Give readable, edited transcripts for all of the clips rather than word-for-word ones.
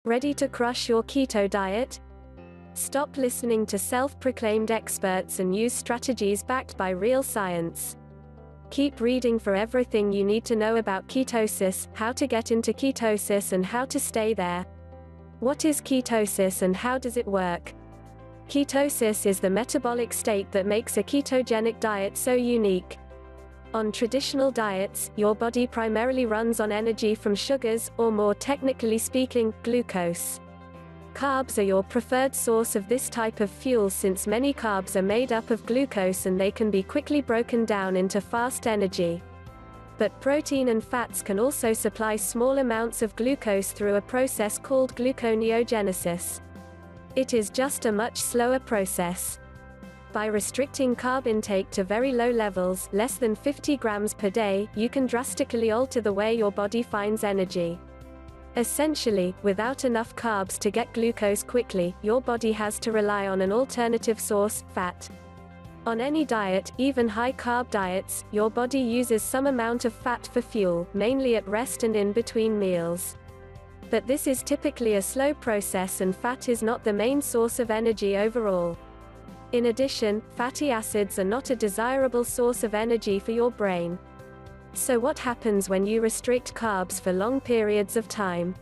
Ready to crush your keto diet? Stop listening to self-proclaimed experts and use strategies backed by real science. Keep reading for everything you need to know about ketosis, how to get into ketosis and how to stay there. What is ketosis and how does it work? Ketosis is the metabolic state that makes a ketogenic diet so unique. On traditional diets, your body primarily runs on energy from sugars, or more technically speaking, glucose. Carbs are your preferred source of this type of fuel since many carbs are made up of glucose and they can be quickly broken down into fast energy. But protein and fats can also supply small amounts of glucose through a process called gluconeogenesis. It is just a much slower process. By restricting carb intake to very low levels, less than 50 grams per day, you can drastically alter the way your body finds energy. Essentially, without enough carbs to get glucose quickly, your body has to rely on an alternative source, fat. On any diet, even high-carb diets, your body uses some amount of fat for fuel, mainly at rest and in between meals. But this is typically a slow process and fat is not the main source of energy overall. In addition, fatty acids are not a desirable source of energy for your brain. So what happens when you restrict carbs for long periods of time?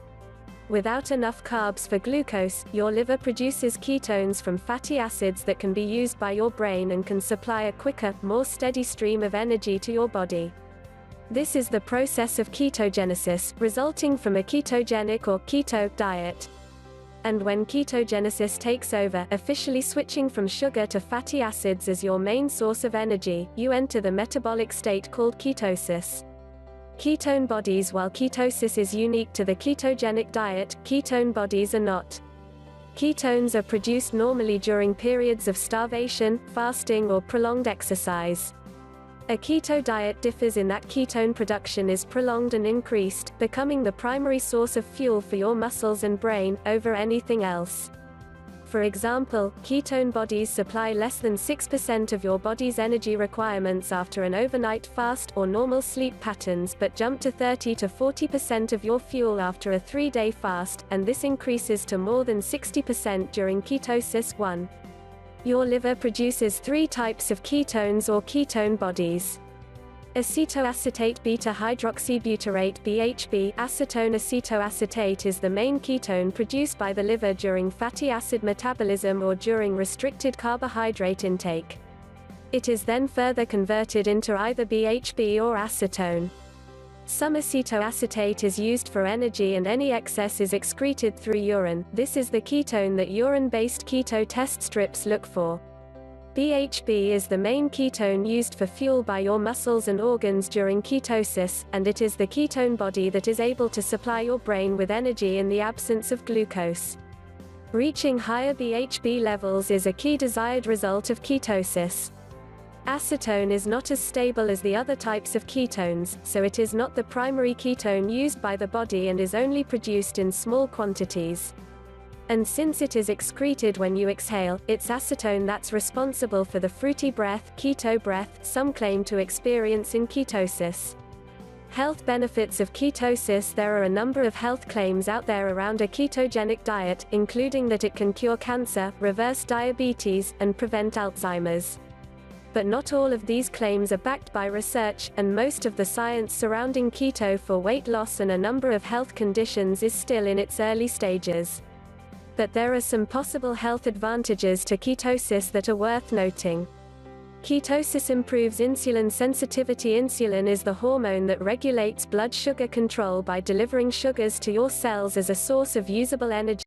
Without enough carbs for glucose, your liver produces ketones from fatty acids that can be used by your brain and can supply a quicker, more steady stream of energy to your body. This is the process of ketogenesis, resulting from a ketogenic or keto diet. And when ketogenesis takes over, officially switching from sugar to fatty acids as your main source of energy, you enter the metabolic state called ketosis. Ketone bodies. While ketosis is unique to the ketogenic diet, ketone bodies are not. Ketones are produced normally during periods of starvation, fasting or prolonged exercise. A keto diet differs in that ketone production is prolonged and increased, becoming the primary source of fuel for your muscles and brain, over anything else. For example, ketone bodies supply less than 6% of your body's energy requirements after an overnight fast or normal sleep patterns but jump to 30 to 40% of your fuel after a 3-day fast, and this increases to more than 60% during ketosis 1. Your liver produces 3 types of ketones or ketone bodies. Acetoacetate beta-hydroxybutyrate (BHB). Acetone acetoacetate is the main ketone produced by the liver during fatty acid metabolism or during restricted carbohydrate intake. It is then further converted into either BHB or acetone. Some acetoacetate is used for energy and any excess is excreted through urine. This is the ketone that urine-based keto test strips look for. BHB is the main ketone used for fuel by your muscles and organs during ketosis, and it is the ketone body that is able to supply your brain with energy in the absence of glucose. Reaching higher BHB levels is a key desired result of ketosis. Acetone is not as stable as the other types of ketones, so it is not the primary ketone used by the body and is only produced in small quantities. And since it is excreted when you exhale, it's acetone that's responsible for the fruity breath, keto breath, some claim to experience in ketosis. Health benefits of ketosis. There are a number of health claims out there around a ketogenic diet, including that it can cure cancer, reverse diabetes, and prevent Alzheimer's. But not all of these claims are backed by research, and most of the science surrounding keto for weight loss and a number of health conditions is still in its early stages. But there are some possible health advantages to ketosis that are worth noting. Ketosis improves insulin sensitivity. Insulin is the hormone that regulates blood sugar control by delivering sugars to your cells as a source of usable energy.